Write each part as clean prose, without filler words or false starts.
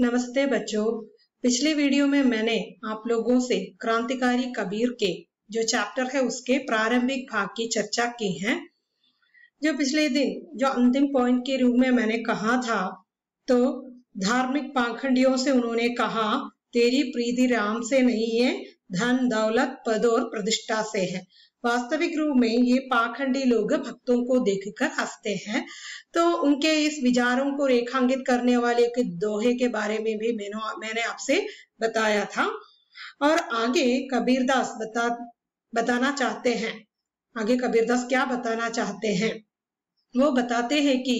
नमस्ते बच्चों। पिछले वीडियो में मैंने आप लोगों से क्रांतिकारी कबीर के जो चैप्टर है उसके प्रारंभिक भाग की चर्चा की है। जो पिछले दिन जो अंतिम पॉइंट के रूप में मैंने कहा था, तो धार्मिक पाखंडियों से उन्होंने कहा तेरी प्रीति राम से नहीं है, धन दौलत पद और प्रतिष्ठा से है। वास्तविक रूप में ये पाखंडी लोग भक्तों को देखकर हंसते हैं। तो उनके इस विचारों को रेखांकित करने वाले के दोहे के बारे में भी मैंने आपसे बताया था। और आगे कबीरदास बताना चाहते हैं। आगे कबीरदास क्या बताना चाहते हैं? वो बताते हैं कि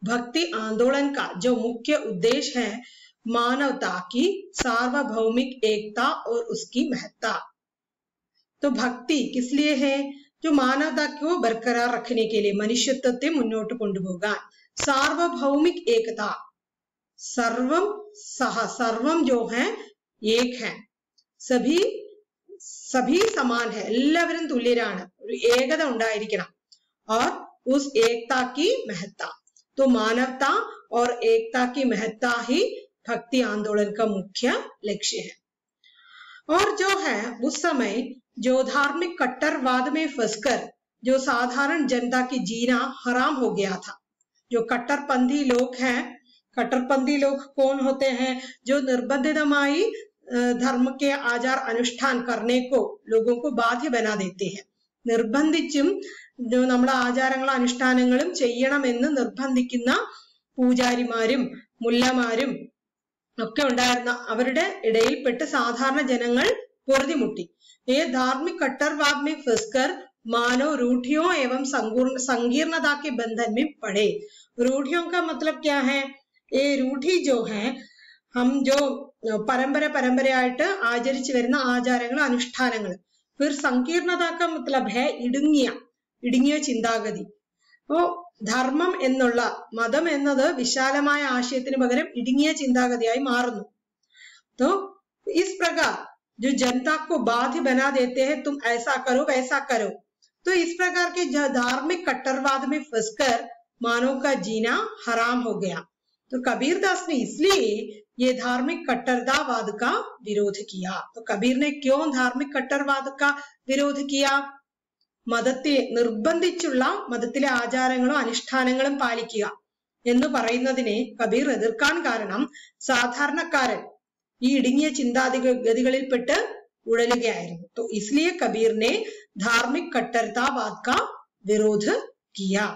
भक्ति आंदोलन का जो मुख्य उद्देश्य है मानवता की सार्वभौमिक एकता और उसकी महत्ता। तो भक्ति किस लिए है? जो मानवता को बरकरार रखने के लिए, मनुष्यत्वത്തെ മുന്നോട്ട് കൊണ്ടുപോകാൻ। सार्वभौमिक एकता, सर्वम सह, सर्वम जो है एक है, सभी समान है, എല്ലാവരും തുല്യരാണ്, ഒരു ഏകത ഉണ്ടായിരിക്കണം। और उस एकता की महत्ता, तो मानवता और एकता की महत्ता ही भक्ति आंदोलन का मुख्य लक्ष्य है। और जो है उस समय जो धार्मिक कट्टरवाद में फंसकर जो साधारण जनता की जीना हराम हो गया था। जो कट्टरपंथी लोग हैं, कट्टरपंथी लोग कौन होते हैं? जो निर्बंधितമായി धर्म के आचार अनुष्ठान करने को लोगों को बाध्य बना देते हैं। നിർബന്ധിച്ചും जो നമ്മുടെ ആചാരങ്ങളും അനുഷ്ഠാനങ്ങളും ചെയ്യണമെന്ന് നിർബന്ധിക്കുന്ന പൂജാരിമാരും മുല്ലമാരും ഒക്കെ ഉണ്ടായിരുന്ന അവരുടെ ഇടയിൽപ്പെട്ട് സാധാരണ ജനങ്ങൾ പൊറുതിമുട്ടി। ये धार्मिक कट्टरवाद में फंसकर मानव रूढ़ियों एवं संकीर्णता के बंधन में पड़े। रूढ़ियों का मतलब क्या है? ये रूढ़ी जो है हम जो परंपराയിട്ട് ആചരിച്ചു വരുന്ന ആചാരങ്ങൾ അനുഷ്ഠാനങ്ങൾ। फिर संकीर्णता का मतलब है ഇടുങ്ങിയ ചിന്താഗതി। അപ്പോൾ ധർമ്മം എന്നുള്ള മതം എന്നത് വിശാലമായ ആശയത്തിന് പകരം ഇടുങ്ങിയ ചിന്താഗതിയായി മാറുന്നു। तो इस प्रकार जो जनता को बाध्य बना देते हैं, तुम ऐसा करो वैसा करो। तो इस प्रकार के धार्मिक कट्टरवाद में फंसकर मानव का जीना हराम हो गया। तो कबीरदास ने इसलिए ये धार्मिक कट्टरवाद का विरोध किया। तो कबीर ने क्यों धार्मिक कट्टरवाद का विरोध किया? മതത്തെ നിർബന്ധിച്ചുള്ള മതത്തിലെ ആചാരങ്ങളും അനുഷ്ഠാനങ്ങളും പാലിക്കുക എന്ന് പറയുന്നതിനെ കബീർ എതിർക്കാൻ കാരണം സാധാരണക്കാരൻ ഈ ഇടുങ്ങിയ ചിന്താഗതികളിൽപ്പെട്ട് ഉഴലുകയായിരുന്നു। तो इसलिए कबीर ने धार्मिक कट्टरतावाद का विरोध किया।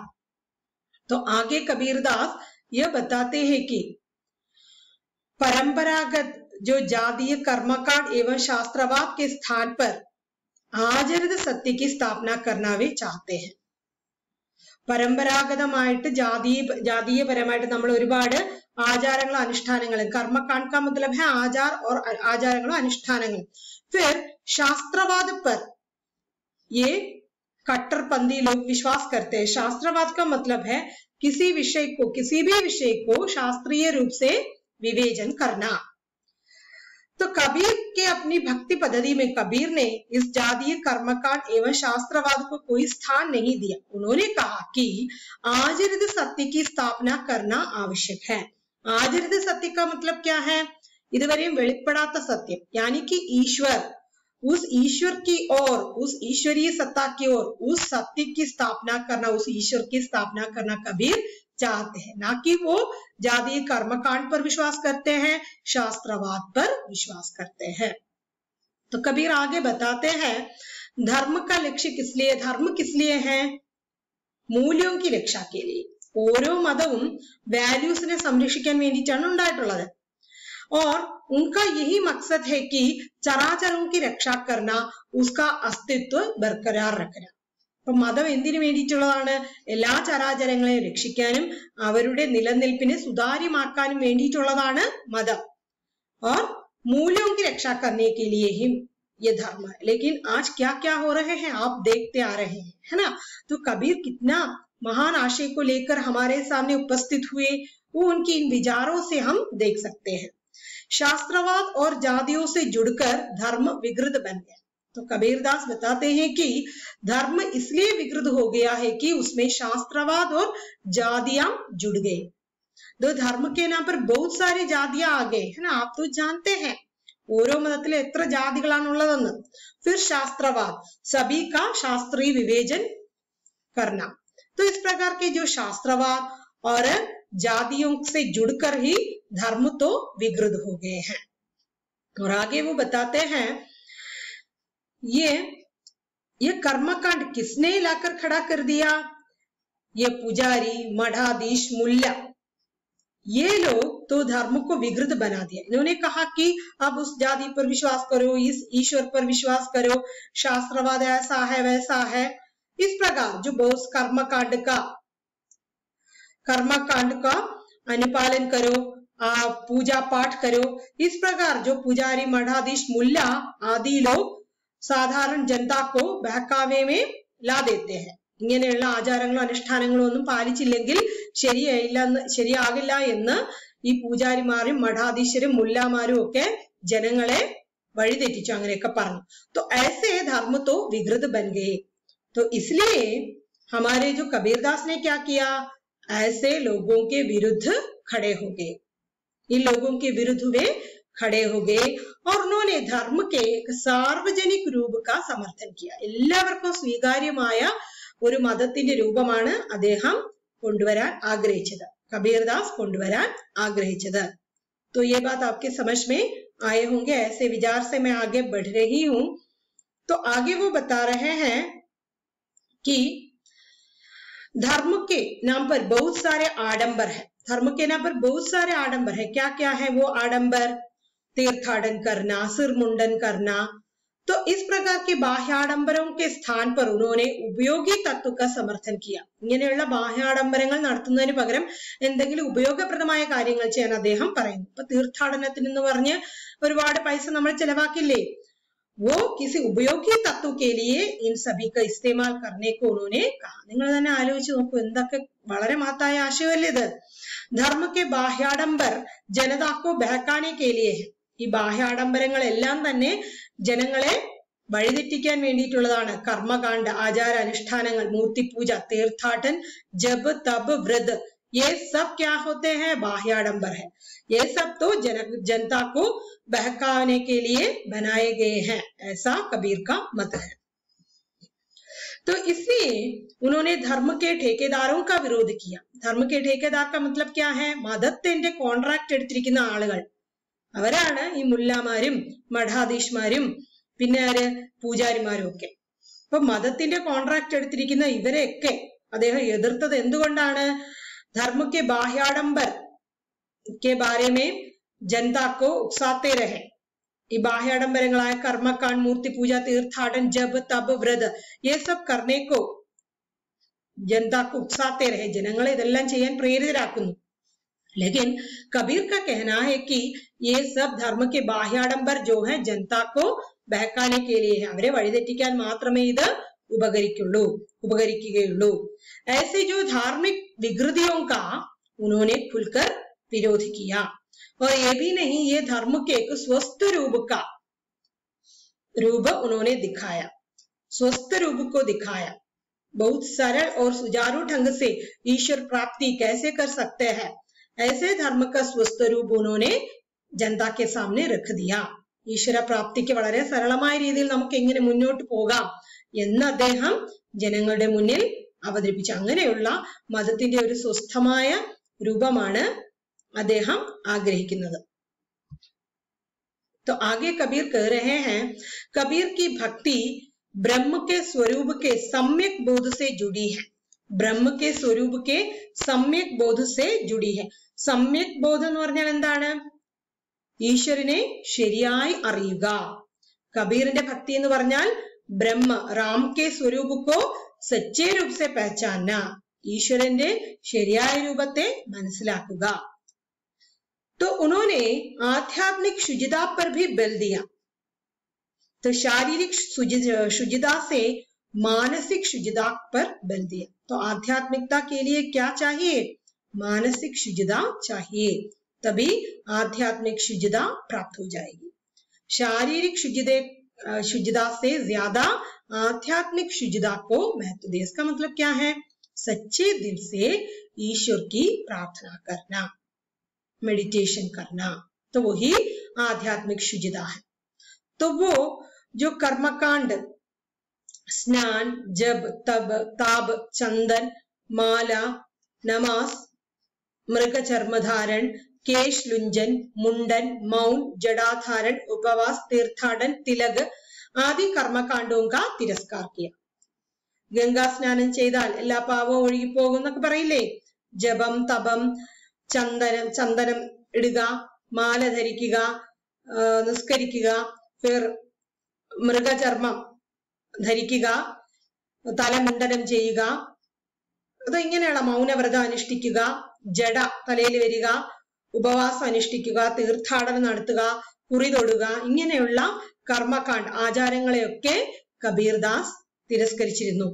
तो आगे कबीरदास यह बताते हैं कि परंपरागत जो जातीय कर्मकांड एवं शास्त्रवाद के स्थान पर ആചരിത സത്യ की स्थापना करना वे चाहते हैं। പരമ്പരാഗതമായിട്ട് ജാതീയപരമായിട്ട് നമ്മൾ ഒരുപാട് ആചാരങ്ങളും അനുഷ്ഠാനങ്ങളും, कर्मकांड का मतलब है आचार और आचारങ്ങളും അനുഷ്ഠാനങ്ങളും। फिर शास्त्रवाद पर ये कट्टरपंथी लोग विश्वास करते हैं। शास्त्रवाद का मतलब है किसी भी विषय को शास्त्रीय रूप से विवेचन करना। तो कबीर के अपनी भक्ति पद्धति में कबीर ने इस जातीय कर्मकांड एवं शास्त्रवाद को कोई स्थान नहीं दिया। उन्होंने कहा कि आचरित सत्य की स्थापना करना आवश्यक है। आचरित सत्य का मतलब क्या है? इതുവരെയും വെളിപ്പെടാത്ത सत्य, यानी कि ईश्वर, उस ईश्वर की ओर, उस ईश्वरीय सत्ता की ओर, उस सत्य की स्थापना करना, उस ईश्वर की स्थापना करना कबीर चाहते हैं। ना कि वो जातीय कर्मकांड पर विश्वास करते हैं, शास्त्रवाद पर विश्वास करते हैं। तो कबीर आगे बताते हैं धर्म का लक्ष्य किस लिए? धर्म किस लिए है? മൂല്യവും की रक्षा के लिए। ഓരോ മതവും വാല്യൂസിനെ സംരക്ഷിക്കാൻ വേണ്ടിയിട്ടാണ് ഉണ്ടായിട്ടുള്ളത്। और उनका यही मकसद है कि चराचरों की रक्षा करना, उसका अस्तित्व बरकरार रखना। അപ്പൊ മതം എന്തിനു വേണ്ടിയിട്ടുള്ളതാണ്? എല്ലാ ചരാചരങ്ങളെയും രക്ഷിക്കാനും അവരുടെ നിലനിൽപ്പിനെ സുതാര്യമാക്കാനും വേണ്ടിയിട്ടുള്ളതാണ് മതം। और मूल्यों की रक्षा करने के लिए ही ये धर्म है। लेकिन आज क्या क्या हो रहे हैं आप देखते आ रहे हैं, है ना। तो कबीर कितना महान आशय को लेकर हमारे सामने उपस्थित हुए, वो उनकी इन विचारों से हम देख सकते हैं। शास्त्रवाद और जातियों से जुड़कर धर्म विकृत बन गया। तो कबीरदास बताते हैं कि धर्म इसलिए विकृत हो गया है कि उसमें शास्त्रवाद और जातियां जुड़ गई। तो धर्म के नाम पर बहुत सारी जातियां आ गए है ना, आप तो जानते हैं ഓരോ മതത്തിലും എത്ര ജാതികളാണുള്ളതെന്ന്. फिर शास्त्रवाद, सभी का शास्त्रीय विवेचन करना. तो इस प्रकार के जो शास्त्रवाद और जातियों से जुड़कर ही धर्म तो विकृत हो गए हैं. और आगे वो बताते हैं ये कर्मकांड किसने लाकर खड़ा कर दिया? ये पुजारी, मठाधीश, मुल्ला, ये लोग तो धर्म को विकृत बना दिया. इन्होंने कहा कि अब उस जाति पर विश्वास करो, इस ईश्वर पर विश्वास करो, शास्त्रवाद ऐसा है वैसा है. इस प्रकार जो बहुत कर्मकांड का अनुपालन करो, पूजा पाठ करो. इस प्रकार जो पुजारी, मठाधीश, मुल्ला आदि लोग साधारण जनता को बहकावे में ला देते हैं. ഇങ്ങനെയുള്ള ആചാരങ്ങളോ അനുഷ്ഠാനങ്ങളോ ഒന്നും പാലിച്ചില്ലെങ്കിൽ ശരിയാകില്ല എന്ന് ഈ പൂജാരിമാരും മഠാധീശരും മുല്ലാമാരും ഒക്കെ ജനങ്ങളെ വഴിതെറ്റിച്ചു, അങ്ങനെയൊക്കെ പറഞ്ഞു. तो ऐसे धर्म तो विकृत बन गए. तो इसलिए हमारे जो कबीरदास ने क्या किया, ऐसे लोगों के विरुद्ध खड़े हो गए. इन लोगों के विरुद्ध वे खड़े हो गए और उन्होंने धर्म के एक सार्वजनिक रूप का समर्थन किया. എല്ലാവർക്കും സ്വീകാര്യമായ ഒരു മതത്തിന്റെ രൂപമാണ് അദ്ദേഹം കൊണ്ടുവരാൻ ആഗ്രഹിച്ചത്, കബീർദാസ് കൊണ്ടുവരാൻ ആഗ്രഹിച്ചത്. तो ये बात आपके समझ में आए होंगे. ऐसे विचार से मैं आगे बढ़ रही हूं. तो आगे वो बता रहे हैं कि धर्म के नाम पर बहुत सारे आडंबर है. धर्म के नाम पर बहुत सारे आडंबर है. क्या क्या है वो आडंबर? तीर्थाटन करना, सिर मुंडन करना. तो इस प्रकार के ബാഹ്യാഡംബരവും के स्थान पर उन्होंने उपयोगी तत्व का समर्थन किया. ഇങ്ങനെയുള്ള ബാഹ്യാഡംബരങ്ങൾ നടത്തുന്നതിന് പകരം എന്തെങ്കിലും ഉപയോഗപ്രദമായ കാര്യങ്ങൾ ചെയ്യാൻ അദ്ദേഹം പറയുന്നു. ഇപ്പൊ തീർത്ഥാടനത്തിന് എന്ന് പറഞ്ഞ് ഒരുപാട് പൈസ നമ്മൾ ചെലവാക്കില്ലേ, वो किसी उपयोगी तत्व के लिए इन सभी का इस्तेमाल करने को उन्होंने कहा. നിങ്ങൾ തന്നെ ആലോചിച്ച് നോക്കൂ, എന്തൊക്കെ വളരെ മഹത്തായ ആശയമല്ലേ ഇത്. ധർമ്മ के ബാഹ്യാഡംബർ जनता को बहकाने के लिए है. ഈ ബാഹ്യാഡംബരങ്ങളെല്ലാം തന്നെ ജനങ്ങളെ വഴിതെറ്റിക്കാൻ വേണ്ടിയിട്ടുള്ളതാണ്. കർമ്മകാണ്ഡ, ആചാര അനുഷ്ഠാനങ്ങൾ, മൂർത്തിപൂജ, തീർത്ഥാടൻ, ജപ്, തപ്, വ്രത്, ये सब क्या होते हैं? बाह्याडंबर है. ये सब तो जनता को बहकाने के लिए बनाए गए हैं, ऐसा कबीर का मत है. तो इसलिए उन्होंने धर्म के ठेकेदारों का विरोध किया. धर्म के ठेकेदार का मतलब क्या है? മതത്തിന്റെ കോൺട്രാക്ട് എടുത്തിരിക്കുന്ന ആളുകൾ, അവരാണ് ഈ മുല്ലാമാരും മഠാധീഷ്മാരും പിന്നെ ആര് പൂജാരിമാരും ഒക്കെ. അപ്പൊ മതത്തിന്റെ കോൺട്രാക്ട് എടുത്തിരിക്കുന്ന ഇവരെയൊക്കെ അദ്ദേഹം എതിർത്തത് എന്തുകൊണ്ടാണ്? धर्म के बाह्याडंबर के बारे में जनता को उकसाते रहे. ഈ ബാഹ്യാഡംബരങ്ങളായ കർമ്മകാണ്ഡ്, മൂർത്തി പൂജ, തീർത്ഥാടൻ, ജപ്, തപ്, വ്രത്, ये सब करने को जनता को उकसाते रहे. ജനങ്ങളെ ഇതെല്ലാം ചെയ്യാൻ പ്രേരിതരാക്കുന്നു. लेकिन कबीर का कहना है कि ये सब धर्म के बाह्याडंबर जो है जनता को बहकाने के लिए है. അവരെ വഴിതെറ്റിക്കാൻ മാത്രമേ ഇത് ഉപകരിക്കുകയുള്ളൂ. ऐसे जो धार्मिक विकृतियों का उन्होंने खुलकर विरोध किया. और ये भी नहीं, ये धर्म के एक स्वस्थ रूप का रूप उन्होंने दिखाया. स्वस्थ रूप को दिखाया. बहुत सरल और सुचारू ढंग से ईश्वर प्राप्ति कैसे कर सकते हैं, ऐसे धर्म का स्वस्थ रूप उन्होंने जनता के सामने रख दिया. ഈശ്വര പ്രാപ്തിക്ക് വളരെ സരളമായ രീതിയിൽ നമുക്ക് എങ്ങനെ മുന്നോട്ട് പോകാം എന്ന് അദ്ദേഹം ജനങ്ങളുടെ മുന്നിൽ അവതരിപ്പിച്ചു. അങ്ങനെയുള്ള മതത്തിന്റെ ഒരു സ്വസ്ഥമായ രൂപമാണ് അദ്ദേഹം ആഗ്രഹിക്കുന്നത്. तो आगे कबीर कह रहे हैं, कबीर की भक्ति ब्रह्म के स्वरूप के सम्यक बोध से जुड़ी है. ब्रह्म के स्वरूप के सम्यक बोध से जुड़ी है. सम्यक बोध എന്ന് പറഞ്ഞാൽ എന്താണ്? ഈശ്വരനെ ശരിയായി അറിയുക. കബീറിന്റെ ഭക്തി എന്ന് പറഞ്ഞാൽ ബ്രഹ്മ, राम के स्वरूप को सच्चे रूप से पहचानना, ഈശ്വരന്റെ ശരിയായ രൂപത്തെ മനസ്സിലാക്കുക. तो उन्होंने आध्यात्मिक शुचिता पर भी बल दिया. तो शारीरिक शुचिता से मानसिक शुचिता पर बल दिया. तो आध्यात्मिकता के लिए क्या चाहिए? मानसिक शुचिता चाहिए, तभी आध्यात्मिक शुचिता प्राप्त हो जाएगी. शारीरिक शुचिता से ज्यादा आध्यात्मिक शुचिता को महत्व दे. इसका मतलब क्या है? सच्चे दिल से ईश्वर की प्रार्थना करना, मेडिटेशन करना, तो वही आध्यात्मिक शुचिता है। तो वो जो कर्मकांड, स्नान, जप, तप, ताप, चंदन, माला, नमाज, मृग चर्म धारण, केश लुंजन, मुंडन, मौन, जड़ाधारण, उपवास, तीर्थाടन, तिलक आदि कर्मकांडों का तिरस्कार किया। गंगा स्नाനം ചെയ്താൽ എല്ലാ പാപവും ഒഴുകി പോകും എന്നൊക്കെ പറയില്ലേ? ജപം, തപം, ചന്ദനം ഇടുക, മാല ധരിക്കുക, നിസ്കരിക്കുക, ഫിർ മൃഗചർമ്മം ധരിക്കുക, തലമുണ്ടനം ചെയ്യുക, അത് ഇങ്ങനെയുള്ള മൗനവ്രതം അനുഷ്ഠിക്കുക, ജട തലയിൽ വരിക, ഉപവാസം അനുഷ്ഠിക്കുക, തീർത്ഥാടനം നടത്തുക, കുറി തൊടുക, ഇങ്ങനെയുള്ള കർമ്മകാണ്ഡ് ആചാരങ്ങളെയൊക്കെ കബീർദാസ് तिरस्करिचिരുന്നു।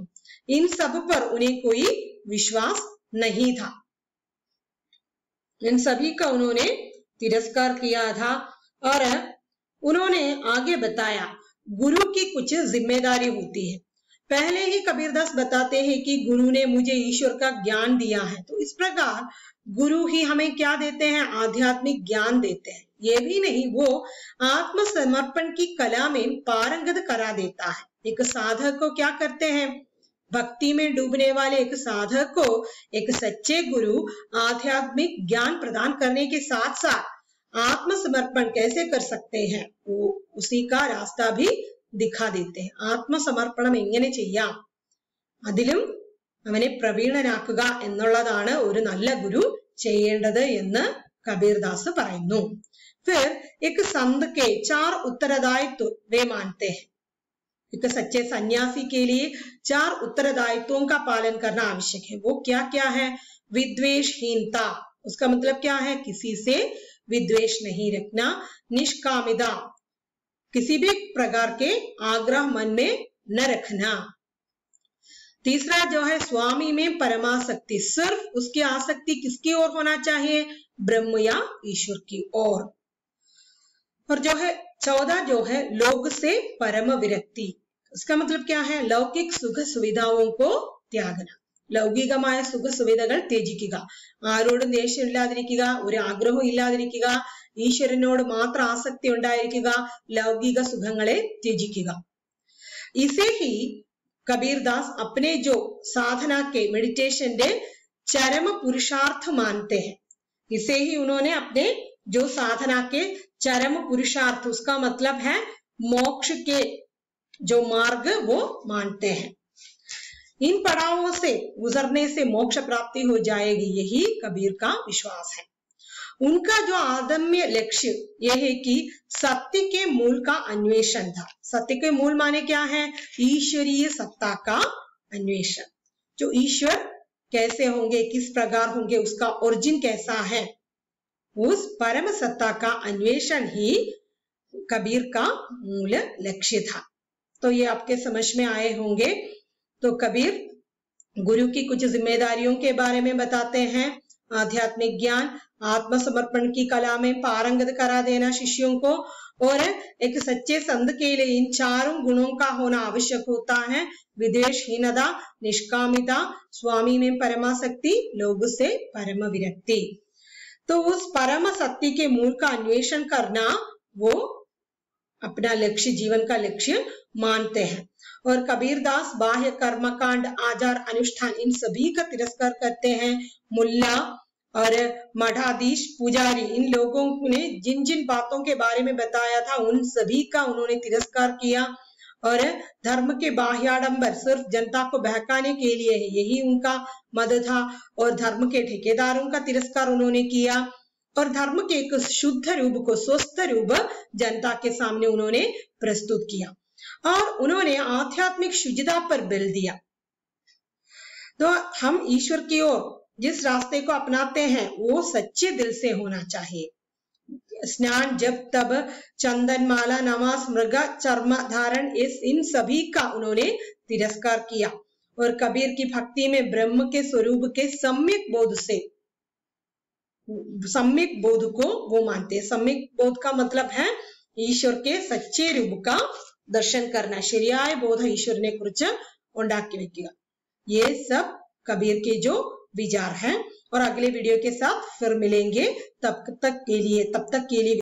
इन सब पर उन्हें कोई विश्वास नहीं था, इन सभी का उन्होंने तिरस्कार किया था। और उन्होंने आगे बताया गुरु की कुछ जिम्मेदारी होती है। पहले ही कबीरदास बताते हैं कि गुरु ने मुझे ईश्वर का ज्ञान दिया है, तो इस प्रकार गुरु ही हमें क्या देते हैं? आध्यात्मिक ज्ञान देते हैं। ये भी नहीं, वो आत्मसमर्पण की कला में पारंगत करा देता है। एक साधक को क्या करते हैं? भक्ति में डूबने वाले एक साधक को एक सच्चे गुरु आध्यात्मिक ज्ञान प्रदान करने के साथ साथ आत्मसमर्पण कैसे कर सकते हैं वो उसी का रास्ता भी दिखा देते हैं। ആത്മസമർപ്പണം എങ്ങനെ ചെയ്യാം, അതിലും അവനെ പ്രവീണനാക്കുക എന്നുള്ളതാണ് ഒരു നല്ല ഗുരു ചെയ്യേണ്ടത് എന്ന് കബീർദാസ് പറയുന്നു। फिर एक संत के 4 उत्तरदायित्व वे मानते हैं। एक सच्चे सन्यासी के लिए 4 उत्तरदायित्वों का पालन करना आवश्यक है। वो क्या क्या है? विद्वेषहीनता, उसका मतलब क्या है? किसी से विद्वेष नहीं रखना। निष्कामिता, किसी भी प्रकार के आग्रह मन में न रखना। तीसरा जो है स्वामी में परमासक्ति, सिर्फ उसकी आसक्ति किसकी ओर होना चाहिए? ब्रह्म या ईश्वर की ओर। और जो है 14 जो है लोग से परम विरक्ति, उसका मतलब क्या है? लौकिक सुख सुविधाओं को त्यागना, ലൗകികമായ സുഖ സുവിധകൾ ത്യജിക്കുക, ആരോടും ദേഷ്യമില്ലാതിരിക്കുക, ഒരു ആഗ്രഹവും ഇല്ലാതിരിക്കുക, ഈശ്വരനോട് മാത്രം ആസക്തി ഉണ്ടായിരിക്കുക, ലൗകിക സുഖങ്ങളെ ത്യജിക്കുക। इसे ही कबीरदास अपने जो साधना के मेडिटेशन के चरम पुरुषार्थ मानते हैं। इसे ही उन्होंने अपने जो साधना के चरम पुरुषार्थ, उसका मतलब है मोक्ष के जो मार्ग, वो मानते हैं। इन पड़ावों से गुजरने से मोक्ष प्राप्ति हो जाएगी, यही कबीर का विश्वास है। उनका जो आदम्य लक्ष्य यह है कि सत्य के मूल का अन्वेषण था। सत्य के मूल माने क्या है? ईश्वरीय सत्ता का अन्वेषण। जो ईश्वर कैसे होंगे, किस प्रकार होंगे, उसका ओरिजिन कैसा है, उस परम सत्ता का अन्वेषण ही कबीर का मूल लक्ष्य था। तो ये आपके समझ में आए होंगे। तो कबीर गुरु की कुछ जिम्मेदारियों के बारे में बताते हैं। आध्यात्मिक ज्ञान, आत्मसमर्पण की कला में पारंगत करा देना शिष्यों को, और एक सच्चे संत के लिए इन 4 गुणों का होना आवश्यक होता है। विद्वेषहीनता, निष्कामिता, स्वामी में परमासक्ति, लोग से परम विरक्ति। तो उस परम सत्य के मूल का अन्वेषण करना वो अपना लक्ष्य, जीवन का लक्ष्य मानते हैं। और कबीरदास बाह्य कर्मकांड, आचार अनुष्ठान, इन सभी का तिरस्कार करते हैं। मुल्ला और मठाधीश, पुजारी, इन लोगों ने जिन जिन बातों के बारे में बताया था उन सभी का उन्होंने तिरस्कार किया। और धर्म के बाह्याडंबर सिर्फ जनता को बहकाने के लिए है, यही उनका मद था। और धर्म के ठेकेदारों का तिरस्कार उन्होंने किया, और धर्म के एक शुद्ध रूप को, स्वस्थ रूप जनता के सामने उन्होंने प्रस्तुत किया। और उन्होंने आध्यात्मिक शुचिता पर बल दिया। तो हम ईश्वर की ओर जिस रास्ते को अपनाते हैं वो सच्चे दिल से होना चाहिए। स्नान, जप, तप, चंदन, माला, नमाज, मृग चर्म धारण, इन सभी का उन्होंने तिरस्कार किया। और कबीर की भक्ति में ब्रह्म के स्वरूप के सम्यक बोध से, सम्यक बोध को वो मानते हैं। सम्यक बोध का मतलब है ईश्वर के सच्चे रूप का दर्शन करना, ശരിയായ ബോധം ഈശ്വരനെ കുറിച്ച് ഉണ്ടാക്കി വെക്കുക। ये सब कबीर के जो विचार है। और अगले वीडियो के साथ फिर मिलेंगे। तब तक के लिए